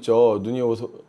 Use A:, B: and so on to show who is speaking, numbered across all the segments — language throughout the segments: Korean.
A: 있죠. 눈이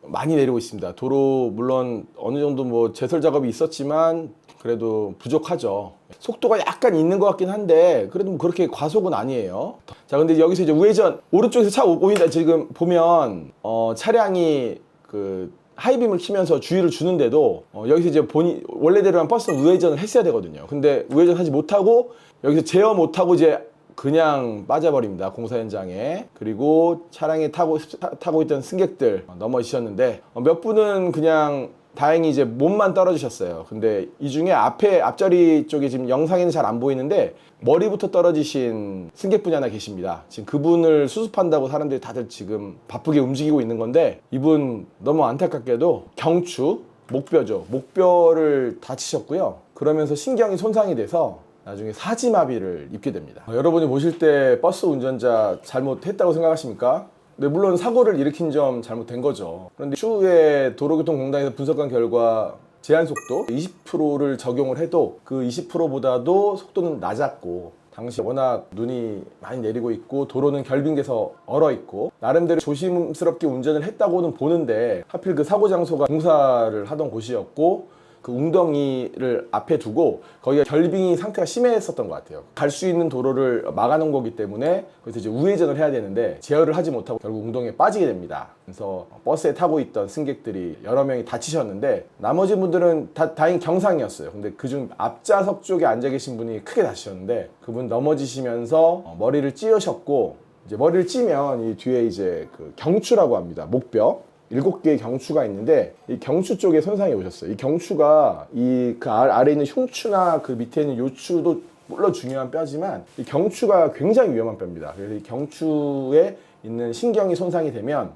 A: 많이 내리고 있습니다. 도로 물론 어느 정도 뭐 제설 작업이 있었지만 그래도 부족하죠. 속도가 약간 있는 것 같긴 한데 그래도 뭐 그렇게 과속은 아니에요. 자, 근데 여기서 이제 우회전 오른쪽에서 차 오고 있는데 지금 보면 차량이 그 하이빔을 키면서 주의를 주는데도 여기서 이제 본인 원래대로면 버스는 우회전을 했어야 되거든요. 근데 우회전 하지 못하고 여기서 제어 못하고 이제 그냥 빠져버립니다. 공사 현장에. 그리고 차량에 타고 있던 승객들 넘어지셨는데 몇 분은 그냥 다행히 이제 몸만 떨어지셨어요. 근데 이 중에 앞자리 쪽에 지금 영상에는 잘 안 보이는데 머리부터 떨어지신 승객분이 하나 계십니다. 지금 그분을 수습한다고 사람들이 다들 지금 바쁘게 움직이고 있는 건데 이분 너무 안타깝게도 경추, 목뼈죠. 목뼈를 다치셨고요. 그러면서 신경이 손상이 돼서 나중에 사지마비를 입게 됩니다. 여러분이 보실 때 버스 운전자 잘못했다고 생각하십니까? 네, 물론 사고를 일으킨 점 잘못된 거죠. 그런데 추후에 도로교통공단에서 분석한 결과 제한속도 20%를 적용을 해도 그 20%보다도 속도는 낮았고 당시 워낙 눈이 많이 내리고 있고 도로는 결빙돼서 얼어있고 나름대로 조심스럽게 운전을 했다고는 보는데 하필 그 사고 장소가 공사를 하던 곳이었고 그 웅덩이를 앞에 두고 거기가 결빙이 상태가 심했었던 것 같아요. 갈 수 있는 도로를 막아놓은 거기 때문에 그래서 이제 우회전을 해야 되는데 제어를 하지 못하고 결국 웅덩이에 빠지게 됩니다. 그래서 버스에 타고 있던 승객들이 여러 명이 다치셨는데 나머지 분들은 다행히 경상이었어요. 근데 그중 앞좌석 쪽에 앉아 계신 분이 크게 다치셨는데 그분 넘어지시면서 머리를 찌으셨고 이제 머리를 찌면 이 뒤에 이제 그 경추라고 합니다. 목뼈. 7개의 경추가 있는데 이 경추 쪽에 손상이 오셨어요. 이 경추가 그 아래에 있는 흉추나 그 밑에 있는 요추도 물론 중요한 뼈지만 이 경추가 굉장히 위험한 뼈입니다. 그래서 이 경추에 있는 신경이 손상이 되면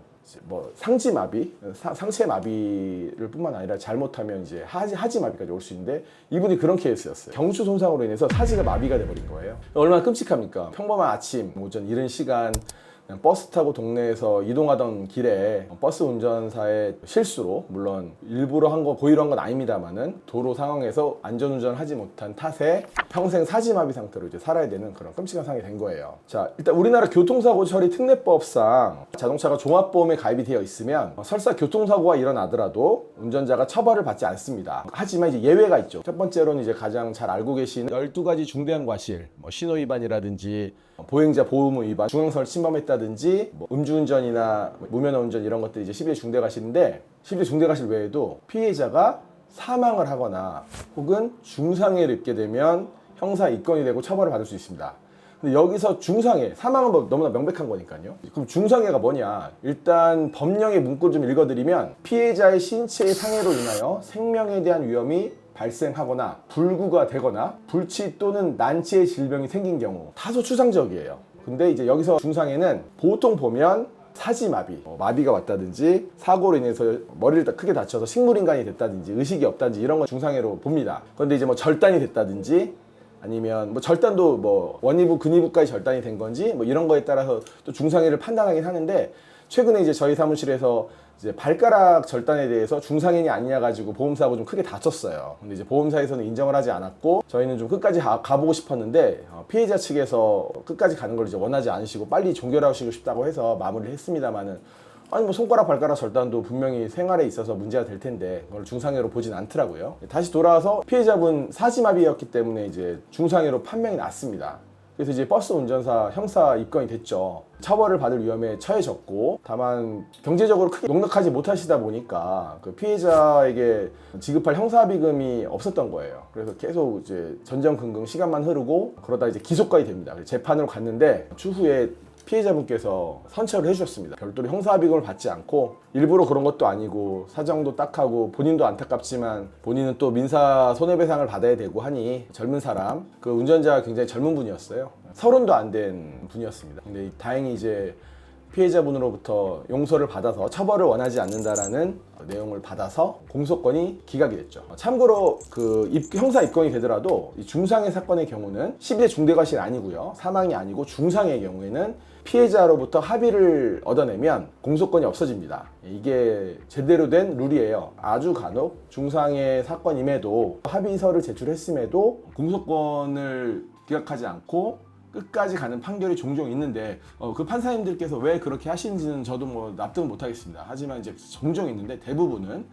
A: 뭐 상지마비, 상체마비를 뿐만 아니라 잘못하면 이제 하지마비까지 올 수 있는데 이분이 그런 케이스였어요. 경추 손상으로 인해서 사지가 마비가 돼버린 거예요. 얼마나 끔찍합니까? 평범한 아침, 오전 이른 시간 그냥 버스 타고 동네에서 이동하던 길에 버스 운전사의 실수로 물론 일부러 한 거 고의로 한 건 아닙니다만은 도로 상황에서 안전운전을 하지 못한 탓에 평생 사지마비 상태로 이제 살아야 되는 그런 끔찍한 상황이 된 거예요. 자, 일단 우리나라 교통사고 처리 특례법상 자동차가 종합보험에 가입이 되어 있으면 설사 교통사고가 일어나더라도 운전자가 처벌을 받지 않습니다. 하지만 이제 예외가 있죠. 첫 번째로는 이제 가장 잘 알고 계시는 12가지 중대한 과실, 뭐 신호위반이라든지 보행자 보호의무 위반, 중앙선을 침범했다든지 뭐 음주운전이나 무면허 운전 이런 것들이 이제 12대 중대과실인데 12대 중대과실 외에도 피해자가 사망을 하거나 혹은 중상해를 입게 되면 형사 입건이 되고 처벌을 받을 수 있습니다. 근데 여기서 중상해, 사망은 뭐 너무나 명백한 거니까요. 그럼 중상해가 뭐냐? 일단 법령의 문구를 좀 읽어드리면 피해자의 신체의 상해로 인하여 생명에 대한 위험이 발생하거나 불구가 되거나 불치 또는 난치의 질병이 생긴 경우 다소 추상적이에요. 근데 이제 여기서 중상해는 보통 보면 사지마비, 마비가 왔다든지 사고로 인해서 머리를 크게 다쳐서 식물인간이 됐다든지 의식이 없다든지 이런 걸 중상해로 봅니다. 그런데 이제 뭐 절단이 됐다든지 아니면 뭐 절단도 뭐 원이부 근이부까지 절단이 된 건지 뭐 이런 거에 따라서 또 중상해를 판단하긴 하는데 최근에 이제 저희 사무실에서 이제 발가락 절단에 대해서 중상해이 아니냐 가지고 보험사하고 좀 크게 다퉜어요. 근데 이제 보험사에서는 인정을 하지 않았고 저희는 좀 끝까지 가보고 싶었는데 피해자 측에서 끝까지 가는 걸 이제 원하지 않으시고 빨리 종결하시고 싶다고 해서 마무리를 했습니다만은 아니 뭐 손가락 발가락 절단도 분명히 생활에 있어서 문제가 될 텐데 그걸 중상해로 보진 않더라고요. 다시 돌아와서 피해자분 사지마비였기 때문에 이제 중상해로 판명이 났습니다. 그래서 이제 버스 운전사 형사 입건이 됐죠. 처벌을 받을 위험에 처해졌고 다만 경제적으로 크게 넉넉하지 못하시다 보니까 그 피해자에게 지급할 형사비금이 없었던 거예요. 그래서 계속 이제 전전긍긍 시간만 흐르고 그러다 이제 기소까지 됩니다. 재판으로 갔는데 추후에 피해자분께서 선처를 해주셨습니다. 별도로 형사비금을 받지 않고 일부러 그런 것도 아니고 사정도 딱하고 본인도 안타깝지만 본인은 또 민사 손해배상을 받아야 되고 하니 젊은 사람, 그 운전자가 굉장히 젊은 분이었어요. 30도 안 된 분이었습니다. 근데 다행히 이제 피해자분으로부터 용서를 받아서 처벌을 원하지 않는다라는 내용을 받아서 공소권이 기각이 됐죠. 참고로 그 형사 입건이 되더라도 이 중상해 사건의 경우는 12대 중대과실 아니고요. 사망이 아니고 중상해의 경우에는 피해자로부터 합의를 얻어내면 공소권이 없어집니다. 이게 제대로 된 룰이에요. 아주 간혹 중상해 사건임에도 합의서를 제출했음에도 공소권을 기각하지 않고 끝까지 가는 판결이 종종 있는데 그 판사님들께서 왜 그렇게 하시는지는 저도 뭐 납득은 못하겠습니다. 하지만 이제 종종 있는데 대부분은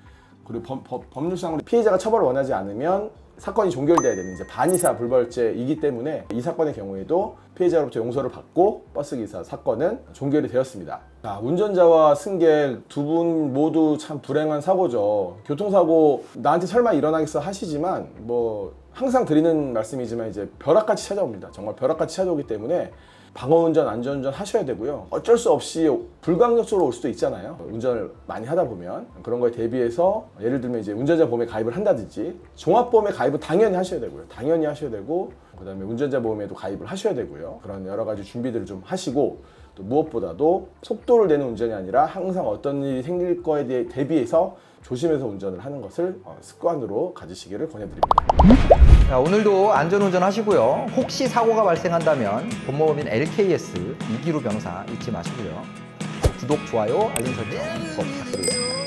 A: 그리고 법률상으로 피해자가 처벌을 원하지 않으면 사건이 종결돼야 되는 이제 반의사 불벌죄이기 때문에 이 사건의 경우에도 피해자로부터 용서를 받고 버스기사 사건은 종결이 되었습니다. 자, 운전자와 승객 두 분 모두 참 불행한 사고죠. 교통사고 나한테 설마 일어나겠어 하시지만 뭐 항상 드리는 말씀이지만 이제 벼락같이 찾아옵니다. 정말 벼락같이 찾아오기 때문에 방어운전, 안전운전 하셔야 되고요. 어쩔 수 없이 불가항력적으로 올 수도 있잖아요. 운전을 많이 하다 보면 그런 거에 대비해서 예를 들면 이제 운전자 보험에 가입을 한다든지 종합보험에 가입은 당연히 하셔야 되고요. 당연히 하셔야 되고 그다음에 운전자 보험에도 가입을 하셔야 되고요. 그런 여러 가지 준비들을 좀 하시고 또 무엇보다도 속도를 내는 운전이 아니라 항상 어떤 일이 생길 거에 대비해서 조심해서 운전을 하는 것을 습관으로 가지시기를 권해드립니다.
B: 자, 오늘도 안전운전 하시고요. 혹시 사고가 발생한다면 법무법인 LKS 이기루 변호사 잊지 마시고요. 구독, 좋아요, 알림 설정 꼭 부탁드리겠습니다.